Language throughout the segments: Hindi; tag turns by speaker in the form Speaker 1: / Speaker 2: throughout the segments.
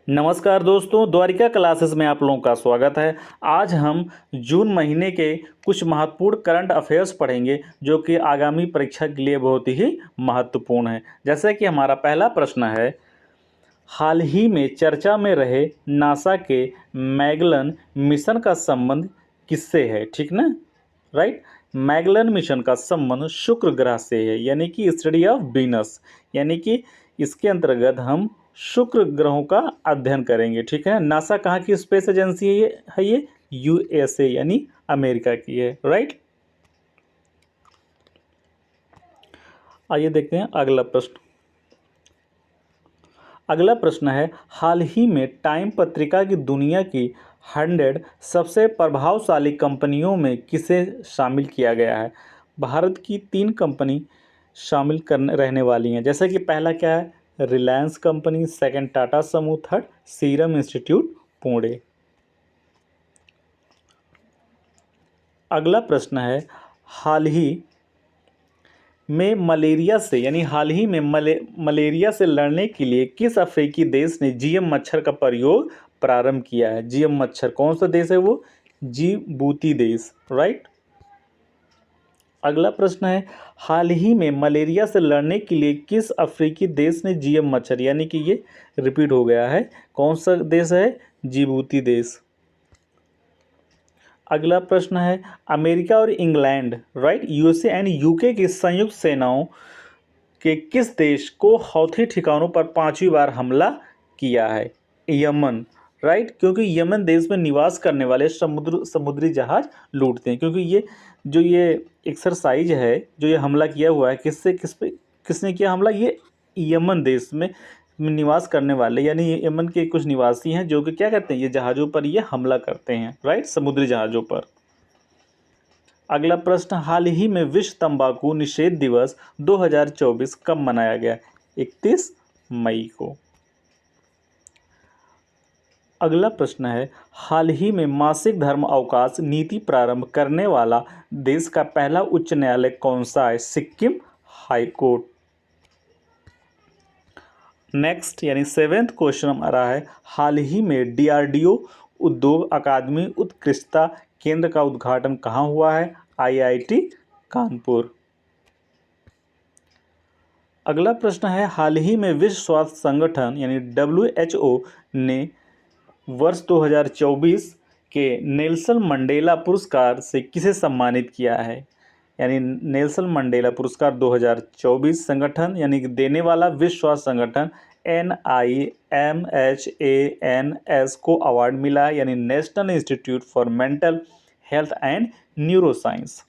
Speaker 1: नमस्कार दोस्तों, द्वारिका क्लासेस में आप लोगों का स्वागत है। आज हम जून महीने के कुछ महत्वपूर्ण करंट अफेयर्स पढ़ेंगे जो कि आगामी परीक्षा के लिए बहुत ही महत्वपूर्ण है। जैसे कि हमारा पहला प्रश्न है, हाल ही में चर्चा में रहे नासा के मैगलन मिशन का संबंध किससे है? ठीक ना, राइट। मैगलन मिशन का संबंध शुक्र ग्रह से है, यानी कि स्टडी ऑफ वीनस, यानी कि इसके अंतर्गत हम शुक्र ग्रहों का अध्ययन करेंगे। ठीक है। नासा कहाँ की स्पेस एजेंसी है? ये यूएसए यानी अमेरिका की है, राइट। आइए देखते हैं अगला प्रश्न। अगला प्रश्न है, हाल ही में टाइम पत्रिका की दुनिया की 100 सबसे प्रभावशाली कंपनियों में किसे शामिल किया गया है? भारत की 3 कंपनी शामिल करने रहने वाली हैं। जैसे कि पहला क्या है? रिलायंस कंपनी, सेकंड टाटा समूह, थर्ड सीरम इंस्टीट्यूट पुणे। अगला प्रश्न है, हाल ही में मलेरिया से यानी हाल ही में मलेरिया से लड़ने के लिए किस अफ्रीकी देश ने जीएम मच्छर का प्रयोग प्रारंभ किया है? जीएम मच्छर कौन सा देश है? वो जिबूती देश, राइट। अगला प्रश्न है, हाल ही में मलेरिया से लड़ने के लिए किस अफ्रीकी देश ने जीएम मच्छर, यानी कि ये रिपीट हो गया है, कौन सा देश है? जिबूती देश। अगला प्रश्न है, अमेरिका और England, right, USA and UK की संयुक्त सेनाओं के किस देश को हौथी ठिकानों पर 5वीं बार हमला किया है? यमन, राइट, क्योंकि यमन देश में निवास करने वाले समुद्री जहाज लूटते हैं। क्योंकि ये एक्सरसाइज है, जो ये हमला किया हुआ है, किसने किया हमला? ये यमन देश में निवास करने वाले यानी ये यमन के कुछ निवासी हैं जो कि क्या करते हैं, ये जहाज़ों पर ये हमला करते हैं, राइट, समुद्री जहाज़ों पर। अगला प्रश्न, हाल ही में विश्व तंबाकू निषेध दिवस 2024 कब मनाया गया? 31 मई को। अगला प्रश्न है, हाल ही में मासिक धर्म अवकाश नीति प्रारंभ करने वाला देश का पहला उच्च न्यायालय कौन सा है? Sikkim high court. नेक्स्ट यानी 7th क्वेश्चन हमारा है, हाल ही में डीआरडीओ उद्योग अकादमी उत्कृष्टता केंद्र का उद्घाटन कहाँ हुआ है? आईआईटी कानपुर। अगला प्रश्न है, हाल ही में विश्व स्वास्थ्य संगठन यानी WHO ने वर्ष 2024 के नेल्सन मंडेला पुरस्कार से किसे सम्मानित किया है? यानी नेल्सन मंडेला पुरस्कार 2024 संगठन यानी कि देने वाला विश्व स्वास्थ्य संगठन NIMHANS को अवार्ड मिला है, यानी national institute for mental health and neuroscience.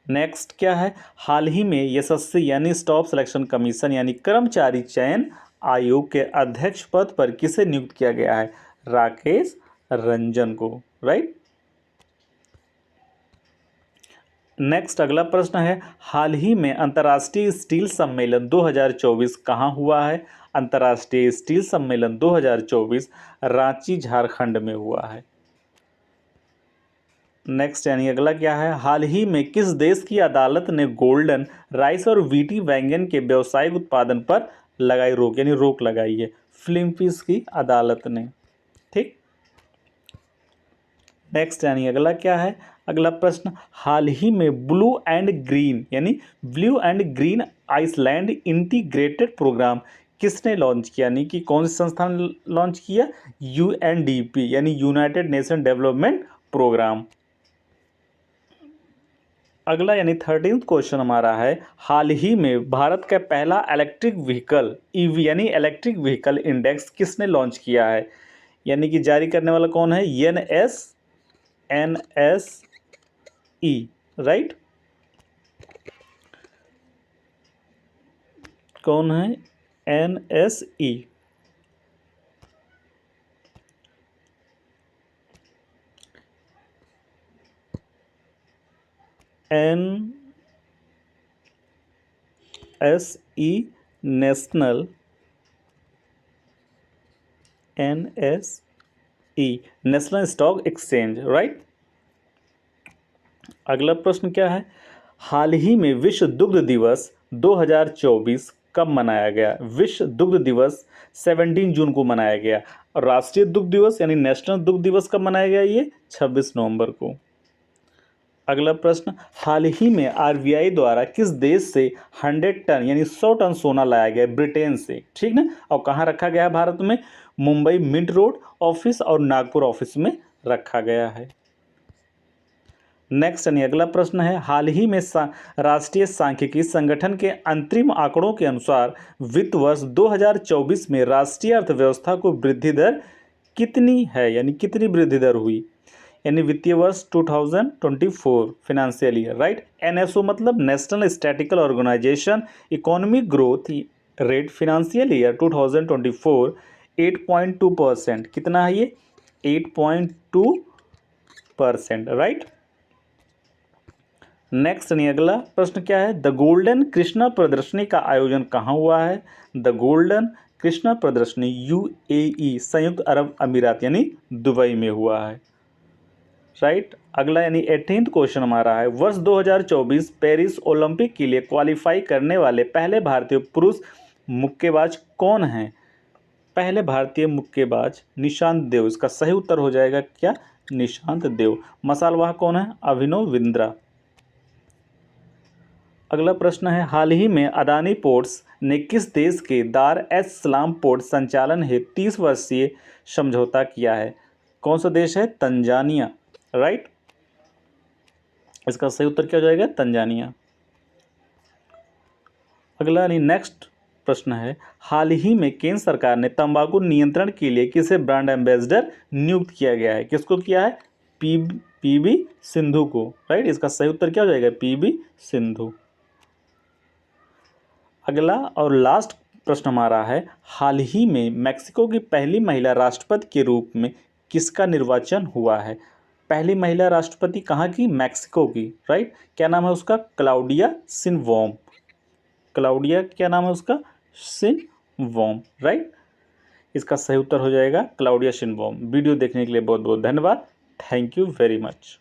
Speaker 1: Next क्या है, हाल ही में एसएससी यानी स्टाफ सिलेक्शन कमीशन यानी कर्मचारी चयन आयोग के अध्यक्ष पद पर किसे नियुक्त किया गया है? राकेश रंजन को, राइट। नेक्स्ट अगला प्रश्न है, हाल ही में अंतर्राष्ट्रीय स्टील सम्मेलन 2024 कहाँ हुआ है? अंतर्राष्ट्रीय स्टील सम्मेलन 2024 रांची झारखंड में हुआ है। नेक्स्ट यानी अगला क्या है, हाल ही में किस देश की अदालत ने गोल्डन राइस और वीटी व्यंजन के व्यावसायिक उत्पादन पर लगाई रोक, यानी रोक लगाई है? फिलीपींस की अदालत ने, ठीक। नेक्स्ट यानी अगला क्या है, अगला प्रश्न, हाल ही में blue and green island integrated programme किसने लॉन्च किया, यानी कि कौन सी संस्था ने लॉन्च किया? UNDP यानी यूनाइटेड नेशन डेवलपमेंट प्रोग्राम। अगला यानी 13th क्वेश्चन हमारा है, हाल ही में भारत का पहला इलेक्ट्रिक व्हीकल EV यानी इलेक्ट्रिक व्हीकल इंडेक्स किसने लॉन्च किया है? यानी कि जारी करने वाला कौन है? NSE, राइट, कौन है? NSE। NSE national national stock exchange, right. अगला प्रश्न क्या है, हाल ही में विश्व दुग्ध दिवस 2024 कब मनाया गया? विश्व दुग्ध दिवस 17 जून को मनाया गया। और राष्ट्रीय दुग्ध दिवस यानी नेशनल दुग्ध दिवस कब मनाया गया? ये 26 नवंबर को। अगला प्रश्न, हाल ही में आरबीआई द्वारा किस देश से 100 टन यानी 100 टन सोना लाया गया? ब्रिटेन से, ठीक ना। और कहाँ रखा गया है भारत में? मुंबई मिंट रोड ऑफिस और नागपुर ऑफिस में रखा गया है। नेक्स्ट यानी अगला प्रश्न है, हाल ही में राष्ट्रीय सांख्यिकी संगठन के अंतरिम आंकड़ों के अनुसार वित्त वर्ष 2024 में राष्ट्रीय अर्थव्यवस्था को वृद्धि दर कितनी है, यानी कितनी वृद्धि दर हुई? यानी वित्तीय वर्ष 2024 फाइनेंशियल ईयर, राइट। एनएसओ मतलब national statistical organisation economic growth rate financial year 2024 8.2%। कितना है ये? 8.2%, राइट। नेक्स्ट यानी अगला प्रश्न क्या है, द गोल्डन कृष्णा प्रदर्शनी का आयोजन कहाँ हुआ है? द गोल्डन कृष्णा प्रदर्शनी यूएई संयुक्त अरब अमीरात यानी दुबई में हुआ है, राइट। अगला यानी 18th क्वेश्चन हमारा है, वर्ष 2024 पेरिस ओलंपिक के लिए क्वालिफाई करने वाले पहले भारतीय पुरुष मुक्केबाज कौन हैं? पहले भारतीय मुक्केबाज निशांत देव, इसका सही उत्तर हो जाएगा क्या? निशांत देव। मसालवाह कौन है? अभिनव बिंद्रा। अगला प्रश्न है, हाल ही में अदानी पोर्ट्स ने किस देश के दार एस सलाम पोर्ट संचालन हेतु 30 वर्षीय समझौता किया है? कौन सा देश है? Tanzania, right. इसका सही उत्तर क्या हो जाएगा? तंजानिया। अगला यानी नेक्स्ट प्रश्न है, हाल ही में केंद्र सरकार ने तंबाकू नियंत्रण के लिए किसे ब्रांड एम्बेसडर नियुक्त किया गया है? किसको किया है? पीबी सिंधु को, राइट। इसका सही उत्तर क्या हो जाएगा? पीबी सिंधु। अगला और लास्ट प्रश्न हमारा है, हाल ही में मैक्सिको की पहली महिला राष्ट्रपति के रूप में किसका निर्वाचन हुआ है? पहली महिला राष्ट्रपति कहाँ की? मैक्सिको की, राइट। क्या नाम है उसका? क्लाउडिया शिनबॉम। क्लाउडिया क्या नाम है उसका? शिनबॉम, राइट। इसका सही उत्तर हो जाएगा क्लाउडिया शिनबॉम। वीडियो देखने के लिए बहुत बहुत धन्यवाद। Thank you very much.